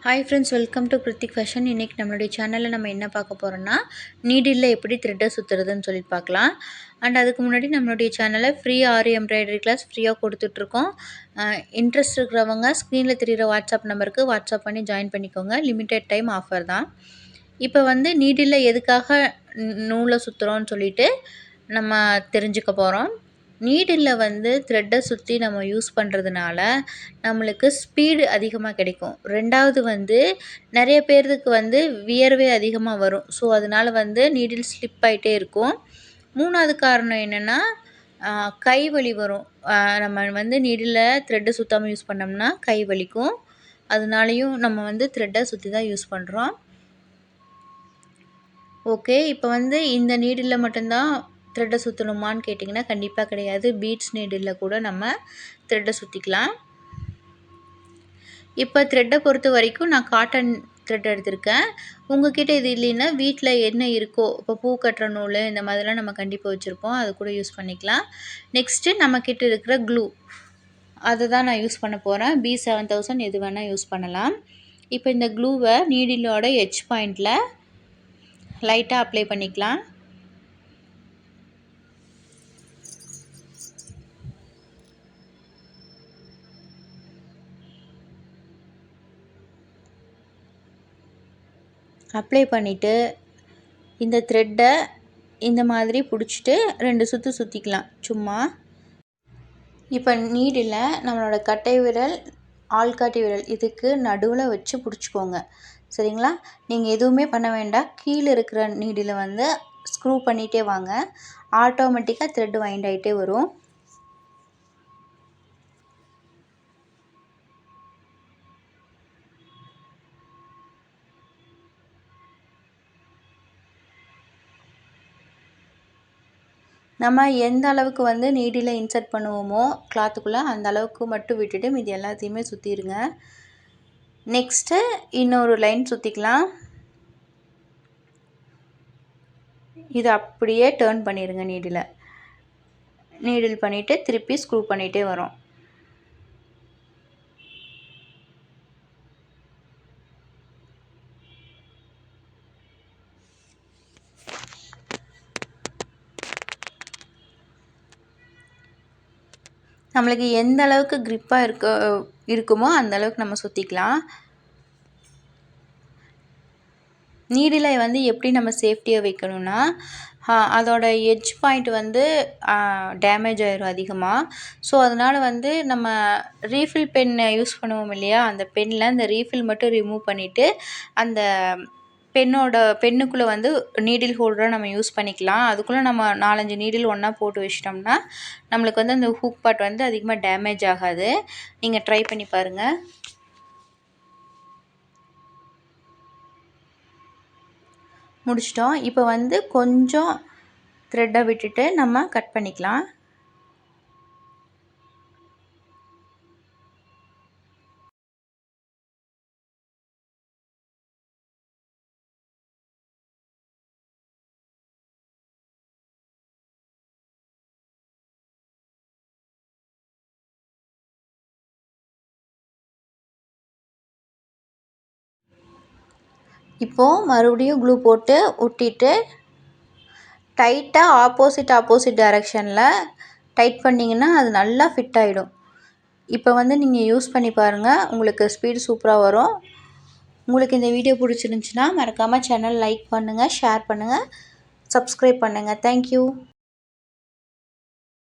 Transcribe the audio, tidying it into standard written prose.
Hi friends, welcome to Hrithik fashion. இன்றைக்கி நம்மளுடைய சேனலில் நம்ம என்ன பார்க்க போகிறோன்னா, நீடிலில் எப்படி த்ரெட்டை சுற்றுறதுன்னு சொல்லி பார்க்கலாம். அண்ட் அதுக்கு முன்னாடி நம்மளுடைய சேனலில் ஃப்ரீ ஆரி எம்ப்ராய்டரி கிளாஸ் ஃப்ரீயாக கொடுத்துட்ருக்கோம். இன்ட்ரெஸ்ட் இருக்கிறவங்க ஸ்க்ரீனில் தெரிகிற வாட்ஸ்அப் நம்பருக்கு வாட்ஸ்அப் பண்ணி ஜாயின் பண்ணிக்கோங்க. லிமிட்டெட் டைம் ஆஃபர் தான். இப்போ வந்து நீடிலில் எதுக்காக நூலை சுற்றுறோன்னு சொல்லிட்டு நம்ம தெரிஞ்சுக்க போகிறோம். நீடிலில் வந்து த்ரெட்டை சுற்றி நம்ம யூஸ் பண்ணுறதுனால நம்மளுக்கு ஸ்பீடு அதிகமாக கிடைக்கும். ரெண்டாவது வந்து நிறைய பேருக்கு வந்து வியர்வை அதிகமாக வரும். ஸோ அதனால் வந்து நீடில் ஸ்லிப் ஆகிட்டே இருக்கும். மூணாவது காரணம் என்னென்னா, கை வலி வரும். நம்ம வந்து நீடிலில் த்ரெட்டை சுற்றாமல் யூஸ் பண்ணோம்னா கை வலிக்கும். அதனாலையும் நம்ம வந்து த்ரெட்டை சுற்றி தான் யூஸ் பண்ணுறோம். ஓகே, இப்போ வந்து இந்த நீடிலில் மட்டும்தான் த்ரெட்டை சுற்றணுமான்னு கேட்டிங்கன்னா கண்டிப்பாக கிடையாது. பீட்ஸ் நீடிலில் கூட நம்ம த்ரெட்டை சுற்றிக்கலாம். இப்போ த்ரெட்டை பொறுத்த வரைக்கும் நான் காட்டன் த்ரெட் எடுத்திருக்கேன். உங்கள்கிட்ட இது இல்லைன்னா வீட்டில் என்ன இருக்கோ, இப்போ பூ கட்டுற நூல் இந்த மாதிரிலாம் நம்ம கண்டிப்பாக வச்சுருப்போம், அது கூட யூஸ் பண்ணிக்கலாம். நெக்ஸ்ட்டு நம்மக்கிட்ட இருக்கிற க்ளூ, அதை தான் நான் யூஸ் பண்ண போகிறேன். B7000 எது வேணால் யூஸ் பண்ணலாம். இப்போ இந்த க்ளூவை நீடிலோட எட்ஜ் பாயிண்டில் லைட்டாக அப்ளை பண்ணிக்கலாம். அப்ளை பண்ணிவிட்டு இந்த த்ரெட்டை இந்த மாதிரி பிடிச்சிட்டு 2 சுற்று சுற்றிக்கலாம் சும்மா. இப்போ நீடில் நம்மளோட கட்டை விரல், ஆள்காட்டி விரல் இதுக்கு நடுவில் வச்சு பிடிச்சிக்கோங்க. சரிங்களா? நீங்கள் எதுவுமே பண்ண வேண்டாம். கீழே இருக்கிற நீடில் வந்து ஸ்க்ரூ பண்ணிகிட்டே வாங்க. ஆட்டோமேட்டிக்காக த்ரெட் வைண்ட் ஆகிட்டே வரும். நம்ம எந்த அளவுக்கு வந்து நீடில் இன்சர்ட் பண்ணுவோமோ கிளாத்துக்குள்ளே அந்த அளவுக்கு மட்டும் விட்டுட்டு மீதி எல்லாத்தையுமே சுற்றிடுங்க. நெக்ஸ்ட்டு இன்னொரு லைன் சுற்றிக்கலாம். இது அப்படியே டேர்ன் பண்ணிடுங்க. நீடில் பண்ணிவிட்டு திருப்பி ஸ்க்ரூ பண்ணிகிட்டே வரோம். நம்மளுக்கு எந்த அளவுக்கு க்ரிப்பாக இருக்குமோ அந்த அளவுக்கு நம்ம சுற்றிக்கலாம். நீடிலை வந்து எப்படி நம்ம சேஃப்டியாக வைக்கணும்னா, அதோட எட்ஜ் பாயிண்ட் வந்து டேமேஜ் ஆயிரும் அதிகமாக. ஸோ அதனால் வந்து நம்ம ரீஃபில் பென்னை யூஸ் பண்ணுவோம் இல்லையா, அந்த பென்னில் அந்த ரீஃபில் மட்டும் ரிமூவ் பண்ணிவிட்டு அந்த பென்னுக்குள்ளே வந்து நீடில் ஹோல்டராக நம்ம யூஸ் பண்ணிக்கலாம். அதுக்குள்ளே நம்ம 4-5 நீடில் ஒன்றா போட்டு வச்சிட்டோம்னா நம்மளுக்கு வந்து அந்த ஹூக் பார்ட் வந்து அதிகமாக டேமேஜ் ஆகாது. நீங்கள் ட்ரை பண்ணி பாருங்கள். முடிச்சிட்டோம். இப்போ வந்து கொஞ்சம் த்ரெட்டை விட்டுட்டு நம்ம கட் பண்ணிக்கலாம். இப்போது மறுபடியும் க்ளூ போட்டு ஒட்டிட்டு டைட்டாக ஆப்போசிட் டைரெக்ஷனில் டைட் பண்ணிங்கன்னா அது நல்லா ஃபிட் ஆகிடும். இப்போ வந்து நீங்கள் யூஸ் பண்ணி பாருங்கள், உங்களுக்கு ஸ்பீடு சூப்பராக வரும். உங்களுக்கு இந்த வீடியோ பிடிச்சிருந்துச்சின்னா மறக்காமல் சேனல் லைக் பண்ணுங்கள், ஷேர் பண்ணுங்கள், சப்ஸ்கிரைப் பண்ணுங்கள். தேங்க்யூ.